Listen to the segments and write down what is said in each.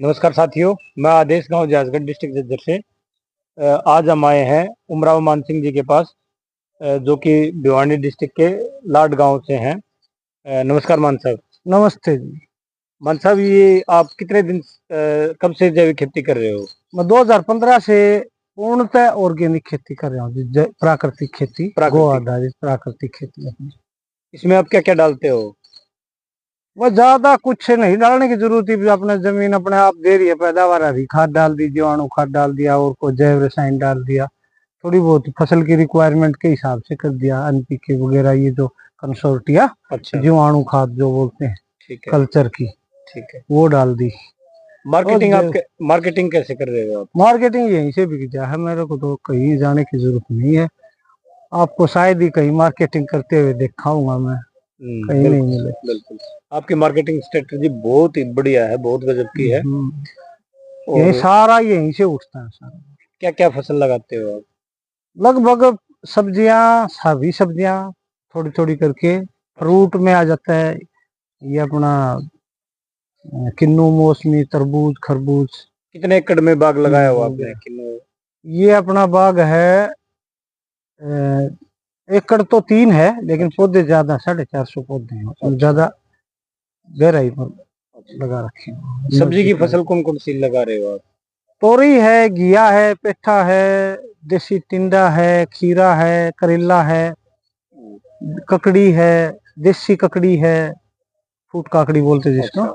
नमस्कार साथियों, मैं आदेश गांव जासगढ़ डिस्ट्रिक्ट झज्जर से। आज हम आए हैं उमराव मान सिंह जी के पास, जो कि भिवानी डिस्ट्रिक्ट के लाड गांव से हैं। नमस्कार मान साहब। नमस्ते जी। मान साहब, ये आप कितने दिन कब से जैविक खेती कर रहे हो? मैं 2015 से पूर्णतः ऑर्गेनिक खेती कर रहा हूँ जी, प्राकृतिक खेती, गो आधारित प्राकृतिक खेती। इसमें आप क्या क्या डालते हो? वो ज्यादा कुछ नहीं डालने की जरूरत है, अपने जमीन अपने आप दे रही है पैदावार, हरी खाद डाल दी, जीवाणु खाद डाल दिया और कोई जैव रसायन डाल दिया, थोड़ी बहुत फसल की रिक्वायरमेंट के हिसाब से कर दिया, एनपीके वगैरह, ये जो कंसोर्टिया, अच्छा, जीवाणु खाद जो बोलते हैं, ठीक है, कल्चर की, ठीक है। वो डाल दी। मार्केटिंग कैसे कर रहे हो आप? मार्केटिंग यहीं से बिक जाए है, मेरे को तो कहीं जाने की जरूरत नहीं है। आपको शायद ही कहीं मार्केटिंग करते हुए देखा हूँ मैं, कहीं नहीं मिले। बिल्कुल, आपकी मार्केटिंग स्ट्रेटजी बहुत ही बढ़िया है, बहुत गजब की है। यही सारा यहीं से उठता है सारा। क्या क्या फसल लगाते हो आप? लगभग सब्जियां, सभी सब्जियां थोड़ी थोड़ी करके। फ्रूट में आ जाता है ये अपना किन्नू, मौसमी, तरबूज, खरबूज। कितने एकड़ में बाग लगाया हुआ आपने किन्नू? ये अपना बाग है, एकड़ तो 3 है, लेकिन पौधे ज्यादा 450 पौधे हैं, ज्यादा गहराई पर लगा रखे हैं। सब्जी की फसल कौन कौन सी लगा रहे हो आप? तोरी है, घिया है, पेठा है, देसी टिंडा है, खीरा है, करेला है, ककड़ी है, देसी ककड़ी है, फूट काकड़ी बोलते जिसको।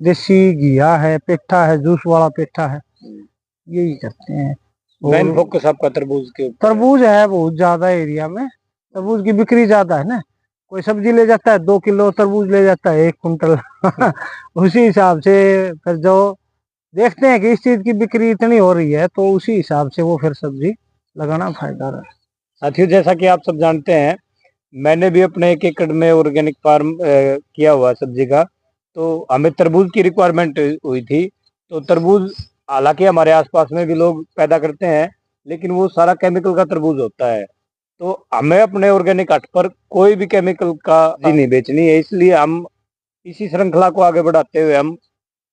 देसी घिया है, पेठा है, जूस वाला पेठा है, यही करते हैं। मेन फोकस आपका तरबूज के ऊपर? तरबूज है बहुत ज्यादा एरिया में, तरबूज की बिक्री ज्यादा है ना। कोई सब्जी ले जाता है 2 किलो, तरबूज ले जाता है 1 कुंटल उसी हिसाब से फिर जो देखते हैं कि इस चीज की बिक्री इतनी हो रही है, तो उसी हिसाब से वो फिर सब्जी लगाना फायदा रहा। साथियों, जैसा कि आप सब जानते हैं, मैंने भी अपने 1 एकड़ में ऑर्गेनिक फार्म किया हुआ सब्जी का। तो हमें तरबूज की रिक्वायरमेंट हुई थी। तो तरबूज, हालांकि हमारे आसपास में भी लोग पैदा करते हैं, लेकिन वो सारा केमिकल का तरबूज होता है। तो हमें अपने ऑर्गेनिक हट पर कोई भी केमिकल का नहीं बेचनी है, इसलिए हम इसी श्रृंखला को आगे बढ़ाते हुए हम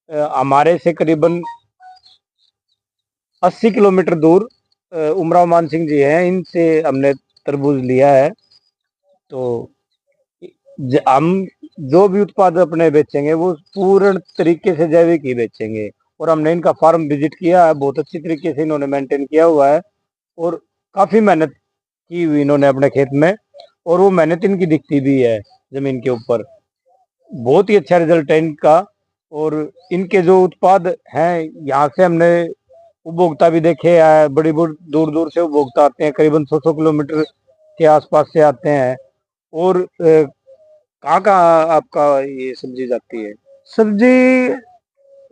हमारे से करीबन 80 किलोमीटर दूर उमराव मान सिंह जी हैं, इनसे हमने तरबूज लिया है। तो हम जो भी उत्पाद अपने बेचेंगे वो पूर्ण तरीके से जैविक ही बेचेंगे। और हमने इनका फार्म विजिट किया है, बहुत अच्छी तरीके से इन्होंने मेंटेन किया हुआ है और काफी मेहनत की हुई इन्होंने अपने खेत में, और वो मेहनत इनकी दिखती भी है जमीन के ऊपर। बहुत ही अच्छा रिजल्ट है इनका। और इनके जो उत्पाद हैं, यहाँ से हमने उपभोक्ता भी देखे हैं, बड़ी दूर दूर से उपभोक्ता आते हैं, करीबन 100 किलोमीटर के आसपास से आते हैं। और कहाँ कहाँ आपका ये सब्जी जाती है? सब्जी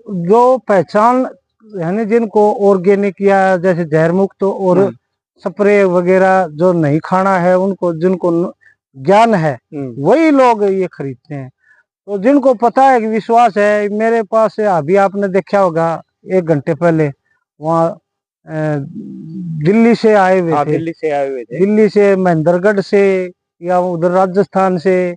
जो पहचान यानी जिनको ऑर्गेनिक या जैसे जहर मुक्त और स्प्रे वगैरह जो नहीं खाना है, उनको जिनको ज्ञान है वही लोग ये खरीदते हैं। तो जिनको पता है कि विश्वास है, मेरे पास से अभी आपने देखा होगा 1 घंटे पहले वहाँ दिल्ली से आए हुए थे। दिल्ली से, महेंद्रगढ़ से, या उधर राजस्थान से,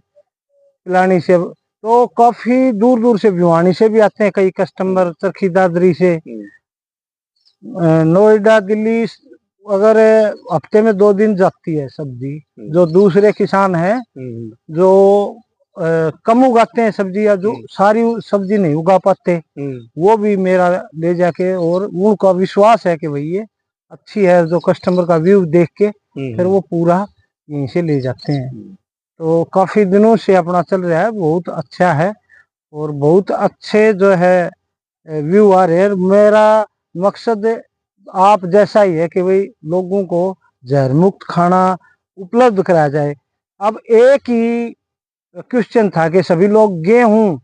पिलानी से, तो काफी दूर दूर से, भिवानी से भी आते हैं कई कस्टमर, चरखी दादरी से, नोएडा, दिल्ली। अगर हफ्ते में 2 दिन जाती है सब्जी। जो दूसरे किसान हैं जो कम उगाते हैं सब्जी, या जो सारी सब्जी नहीं उगा पाते, वो भी मेरा ले जाके, और उनका विश्वास है कि भाई ये अच्छी है, जो कस्टमर का व्यू देख के फिर वो पूरा यहीं से ले जाते हैं। तो काफी दिनों से अपना चल रहा है, बहुत अच्छा है, और बहुत अच्छे जो है व्यू आ रहे हैं। मेरा मकसद आप जैसा ही है कि भाई लोगों को जहर मुक्त खाना उपलब्ध कराया जाए। अब एक ही क्वेश्चन था कि सभी लोग गेहूं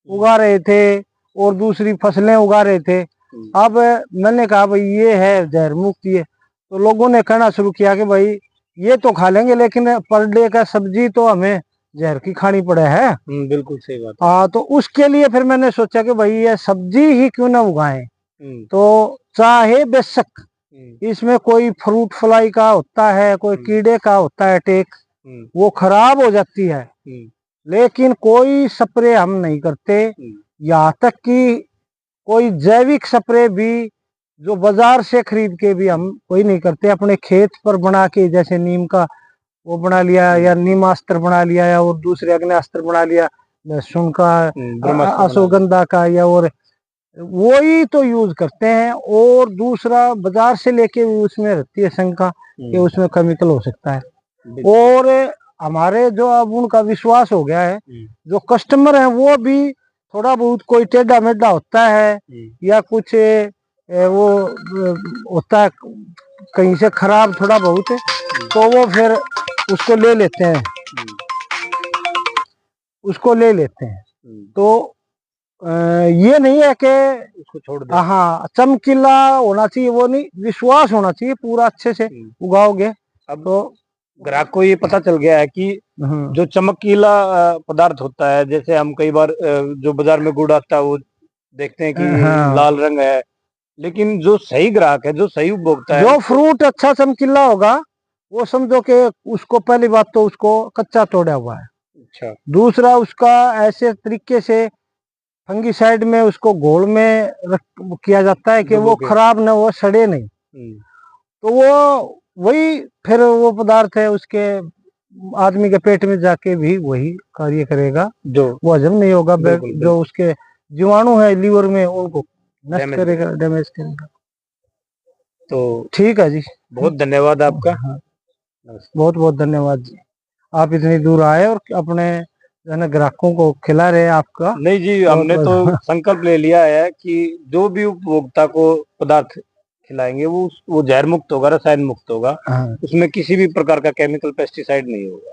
उगा रहे थे और दूसरी फसलें उगा रहे थे। अब मैंने कहा भाई ये है जहर मुक्त, ये तो लोगों ने कहना शुरू किया कि भाई ये तो खा लेंगे, लेकिन पर डे का सब्जी तो हमें जहर की खानी पड़े है। बिल्कुल सही बात। हाँ, तो उसके लिए फिर मैंने सोचा कि भाई ये सब्जी ही क्यों ना उगाएं। तो चाहे बेशक इसमें कोई फ्रूट फ्लाई का होता है, कोई कीड़े का होता है टेक, वो खराब हो जाती है, लेकिन कोई स्प्रे हम नहीं करते। यहाँ तक कि कोई जैविक स्प्रे भी जो बाजार से खरीद के भी हम कोई नहीं करते, अपने खेत पर बना के, जैसे नीम का वो बना लिया या नीमास्त्र बना लिया या और दूसरे अग्नास्त्र बना लिया, लहसुन का, ब्रह्मास्त्र बना अश्वगंधा का, या और वही तो यूज करते हैं। और दूसरा बाजार से लेके भी उसमें रहती है शंका कि उसमें केमिकल हो सकता है। बिल्कुल। और हमारे जो अब उनका विश्वास हो गया है, जो कस्टमर है वो भी थोड़ा बहुत कोई टेढ़ा मेढ़ा होता है या कुछ वो होता है कहीं से खराब थोड़ा बहुत, तो वो फिर उसको ले लेते हैं, उसको ले लेते हैं। तो ये नहीं है कि उसको छोड़ दे। हाँ चमकीला होना चाहिए, वो नहीं, विश्वास होना चाहिए पूरा, अच्छे से उगाओगे। अब तो ग्राहक को ये पता चल गया है कि जो चमकीला पदार्थ होता है, जैसे हम कई बार जो बाजार में गुड़ आता है वो देखते हैं कि लाल रंग है, लेकिन जो सही ग्राहक है, जो सही उपभोक्ता है, जो फ्रूट अच्छा चमकीला होगा वो समझो कि उसको पहली बात तो उसको कच्चा तोड़ा हुआ है। अच्छा। दूसरा उसका ऐसे तरीके से फंगीसाइड में उसको घोल में किया जाता है कि वो खराब न हो, सड़े नहीं। तो वो वही फिर वो पदार्थ है उसके आदमी के पेट में जाके भी वही कार्य करेगा, जो वो हजम नहीं होगा, जो उसके जीवाणु है लीवर में उनको नष्ट करेगा, डैमेज करेगा। तो ठीक है जी, बहुत धन्यवाद आपका। हाँ, बहुत बहुत धन्यवाद जी, आप इतनी दूर आए और अपने ग्राहकों को खिला रहे हैं आपका। नहीं जी, हमने तो संकल्प ले लिया है कि जो भी उपभोक्ता को पदार्थ खिलाएंगे वो जहर मुक्त होगा, रसायन मुक्त होगा। उसमें किसी भी प्रकार का केमिकल पेस्टिसाइड नहीं होगा।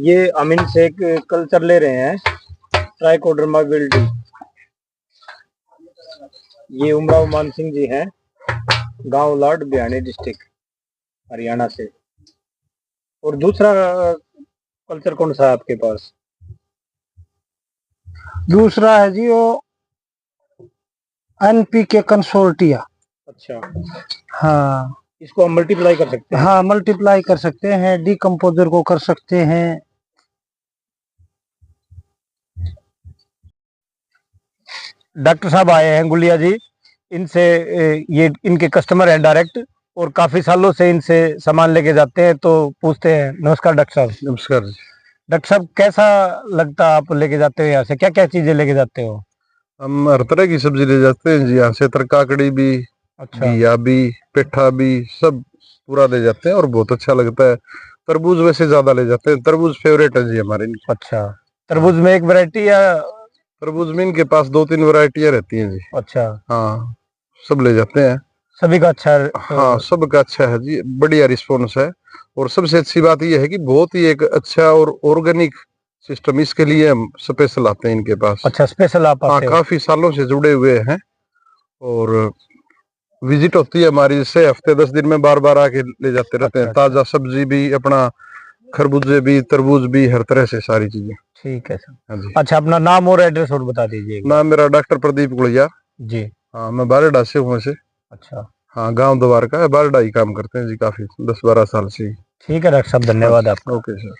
ये हम इनसे एक कल्चर ले रहे हैं, ट्राइकोडर्मा विल्डी। ये उमराव मान सिंह जी हैं, गांव लाड, भिवानी डिस्ट्रिक्ट, हरियाणा से। और दूसरा कल्चर कौन सा है आपके पास? दूसरा है जी वो NPK कंसोर्टिया। अच्छा। हाँ, इसको हम मल्टीप्लाई कर सकते हैं? हाँ, मल्टीप्लाई कर सकते हैं, डिकम्पोजर को कर सकते हैं। डॉक्टर साहब आए हैं गुलिया जी, इनसे ये इनके कस्टमर हैं डायरेक्ट, और काफी सालों से इनसे सामान लेके जाते हैं, तो पूछते हैं। नमस्कार डॉक्टर साहब। नमस्कार। डॉक्टर साहब, कैसा लगता है आप लेके जाते हो यहाँ से, क्या क्या चीजें लेके जाते हो? हम हर तरह की सब्जी ले जाते हैं जी यहाँ से, तरकाकड़ी भी, अच्छा। घिया भी, पेठा भी, सब पूरा ले जाते हैं और बहुत अच्छा लगता है। तरबूज वैसे ज्यादा ले जाते हैं, तरबूज फेवरेट है जी हमारे। अच्छा, तरबूज में एक वैरायटी या? तरबूज में इनके पास 2-3 वैरायटियां रहती हैं जी। अच्छा। हाँ, सब ले जाते हैं। सभी का अच्छा? हाँ, सबका अच्छा है जी, बढ़िया रिस्पॉन्स है। और सबसे अच्छी बात यह है कि बहुत ही एक अच्छा और ऑर्गेनिक सिस्टम, इसके लिए हम स्पेशल आते हैं इनके पास। अच्छा, स्पेशल आप आते हो? काफी सालों से जुड़े हुए हैं और विजिट होती है हमारी, जैसे हफ्ते 10 दिन में बार बार आके ले जाते रहते हैं। ताजा सब्जी भी, अपना खरबूजे भी, तरबूज भी, हर तरह से सारी चीजें। ठीक है सर। हाँ जी। अच्छा, अपना नाम और एड्रेस और बता दीजिए। नाम मेरा डॉक्टर प्रदीप गुड़िया जी। हाँ, मैं बारडा से हूँ वैसे। अच्छा। हाँ, गांव द्वारका है, बारडा ही काम करते हैं जी, काफी 10-12 साल से। ठीक है डॉक्टर साहब, धन्यवाद आपका। Okay sir.